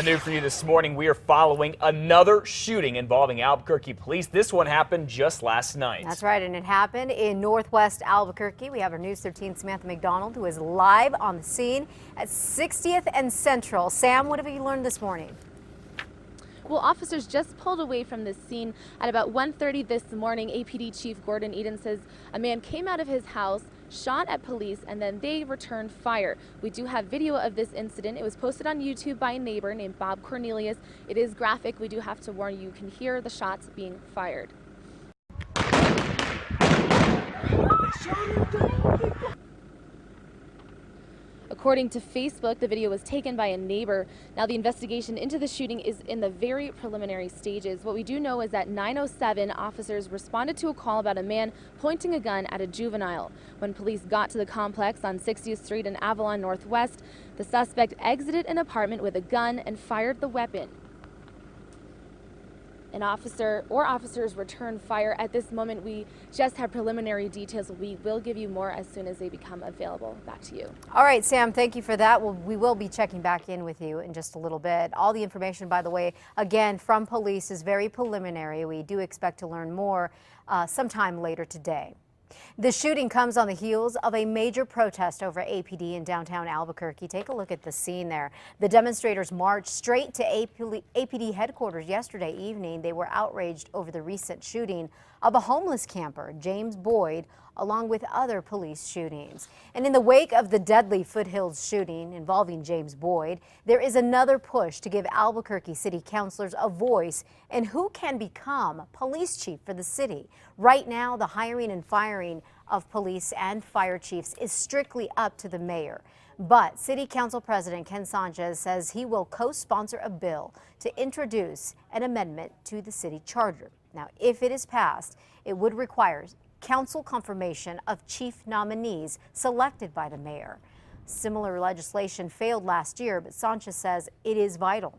New for you this morning, we are following another shooting involving Albuquerque police. This one happened just last night. That's right, and it happened in northwest Albuquerque. We have our News 13 Samantha McDonald, who is live on the scene at 60th and Central. Sam, what have you learned this morning? Well, officers just pulled away from this scene at about 1:30 this morning. APD Chief Gordon Eden says a man came out of his house, shot at police, and then they returned fire. We do have video of this incident. It was posted on YouTube by a neighbor named Bob Cornelius. It is graphic. We do have to warn you, you can hear the shots being fired. According to Facebook, the video was taken by a neighbor. Now the investigation into the shooting is in the very preliminary stages. What we do know is that 9:07 officers responded to a call about a man pointing a gun at a juvenile. When police got to the complex on 60th Street and Avalon Northwest, the suspect exited an apartment with a gun and fired the weapon. An officer or officers returned fire. At this moment, we just have preliminary details. We will give you more as soon as they become available. Back to you. All right, Sam, thank you for that. Well, we will be checking back in with you in just a little bit. All the information, by the way, again, from police is very preliminary. We do expect to learn more sometime later today. The shooting comes on the heels of a major protest over APD in downtown Albuquerque. Take a look at the scene there. The demonstrators marched straight to APD headquarters yesterday evening. They were outraged over the recent shooting of a homeless camper, James Boyd, along with other police shootings. And in the wake of the deadly Foothills shooting involving James Boyd, there is another push to give Albuquerque city councilors a voice in who can become police chief for the city. Right now, the hiring and firing of police and fire chiefs is strictly up to the mayor. But City Council President Ken Sanchez says he will co-sponsor a bill to introduce an amendment to the city charter. Now, if it is passed, it would require council confirmation of chief nominees selected by the mayor. Similar legislation failed last year, but Sanchez says it is vital.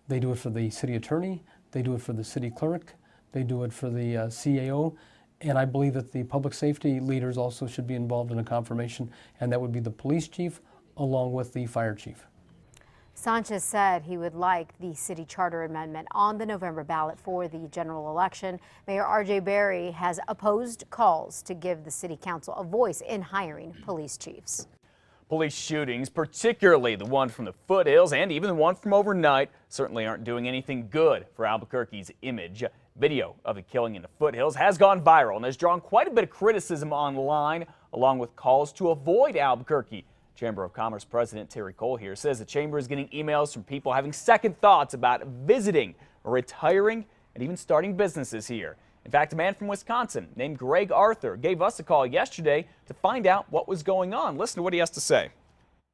They do it for the city attorney, they do it for the city clerk, they do it for the CAO, and I believe that the public safety leaders also should be involved in a confirmation, and that would be the police chief along with the fire chief. Sanchez said he would like the city charter amendment on the November ballot for the general election. Mayor R.J. Berry has opposed calls to give the city council a voice in hiring police chiefs. Police shootings, particularly the one from the Foothills and even the one from overnight, certainly aren't doing anything good for Albuquerque's image. Video of the killing in the Foothills has gone viral and has drawn quite a bit of criticism online, along with calls to avoid Albuquerque. Chamber of Commerce President Terry Cole here says the chamber is getting emails from people having second thoughts about visiting, retiring, and even starting businesses here. In fact, a man from Wisconsin named Greg Arthur gave us a call yesterday to find out what was going on. Listen to what he has to say.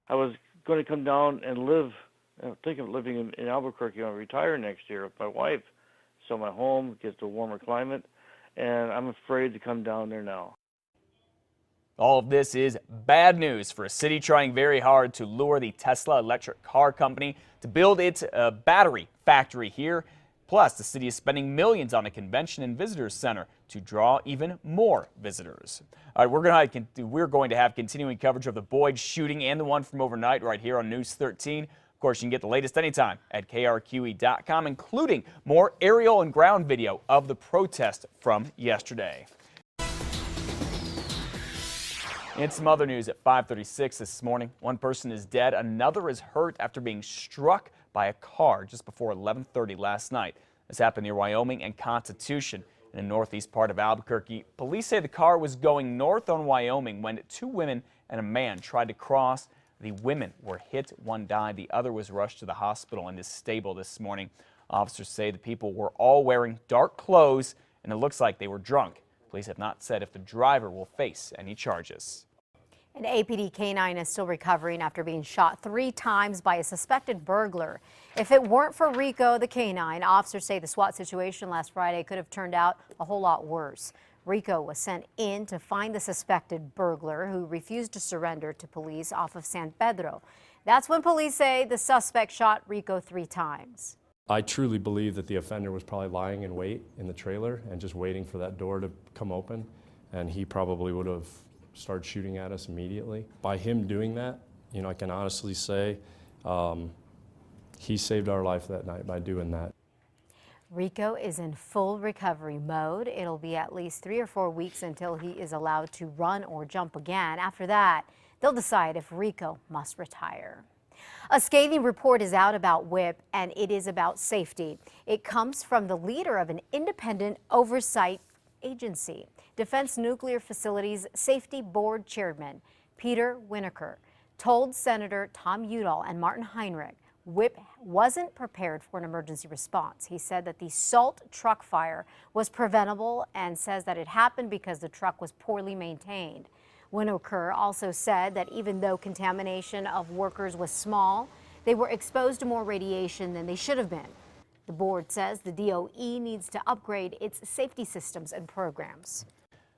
I was going to come down and live, think of living in Albuquerque. I'll retire next year with my wife, so my home gets a warmer climate, and I'm afraid to come down there now. All of this is bad news for a city trying very hard to lure the Tesla electric car company to build its battery factory here. Plus, the city is spending millions on a convention and visitors center to draw even more visitors. All right, we're going to have continuing coverage of the Boyd shooting and the one from overnight right here on News 13. Of course, you can get the latest anytime at KRQE.com, including more aerial and ground video of the protest from yesterday. And some other news at 5:36 this morning. One person is dead, another is hurt after being struck by a car just before 11:30 last night. This happened near Wyoming and Constitution in the northeast part of Albuquerque. Police say the car was going north on Wyoming when two women and a man tried to cross. The women were hit, one died, the other was rushed to the hospital and is stable this morning. Officers say the people were all wearing dark clothes and it looks like they were drunk. Police have not said if the driver will face any charges. An APD canine is still recovering after being shot 3 times by a suspected burglar. If it weren't for Rico, the canine, officers say the SWAT situation last Friday could have turned out a whole lot worse. Rico was sent in to find the suspected burglar who refused to surrender to police off of San Pedro. That's when police say the suspect shot Rico 3 times. I truly believe that the offender was probably lying in wait in the trailer and just waiting for that door to come open, and he probably would have started shooting at us immediately. By him doing that, I can honestly say he saved our life that night by doing that. Rico is in full recovery mode. It'll be at least 3 or 4 weeks until he is allowed to run or jump again. After that, they'll decide if Rico must retire. A scathing report is out about WHIP, and it is about safety. It comes from the leader of an independent oversight agency, Defense Nuclear Facilities Safety Board Chairman Peter Winokur told Senator Tom Udall and Martin Heinrich WHIP wasn't prepared for an emergency response. He said that the salt truck fire was preventable and says that it happened because the truck was poorly maintained. Winokur also said that even though contamination of workers was small, they were exposed to more radiation than they should have been. The board says the DOE needs to upgrade its safety systems and programs.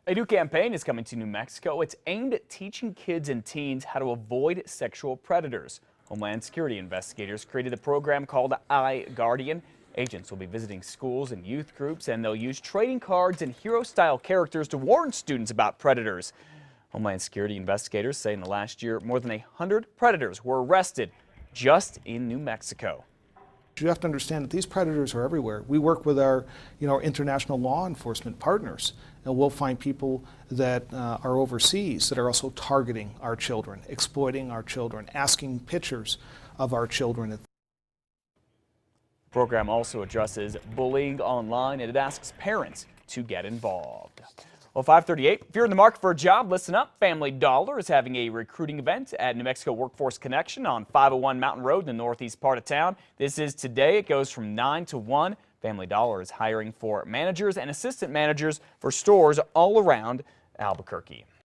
A new campaign is coming to New Mexico. It's aimed at teaching kids and teens how to avoid sexual predators. Homeland Security investigators created a program called iGuardian. Agents will be visiting schools and youth groups, and they'll use trading cards and hero-style characters to warn students about predators. Homeland Security investigators say in the last year, more than 100 predators were arrested just in New Mexico. You have to understand that these predators are everywhere. We work with our international law enforcement partners, and we'll find people that are overseas that are also targeting our children, exploiting our children, asking pictures of our children. The program also addresses bullying online, and it asks parents to get involved. Well, 5:38. If you're in the market for a job, listen up. Family Dollar is having a recruiting event at New Mexico Workforce Connection on 501 Mountain Road in the northeast part of town. This is today. It goes from 9 to 1. Family Dollar is hiring for managers and assistant managers for stores all around Albuquerque.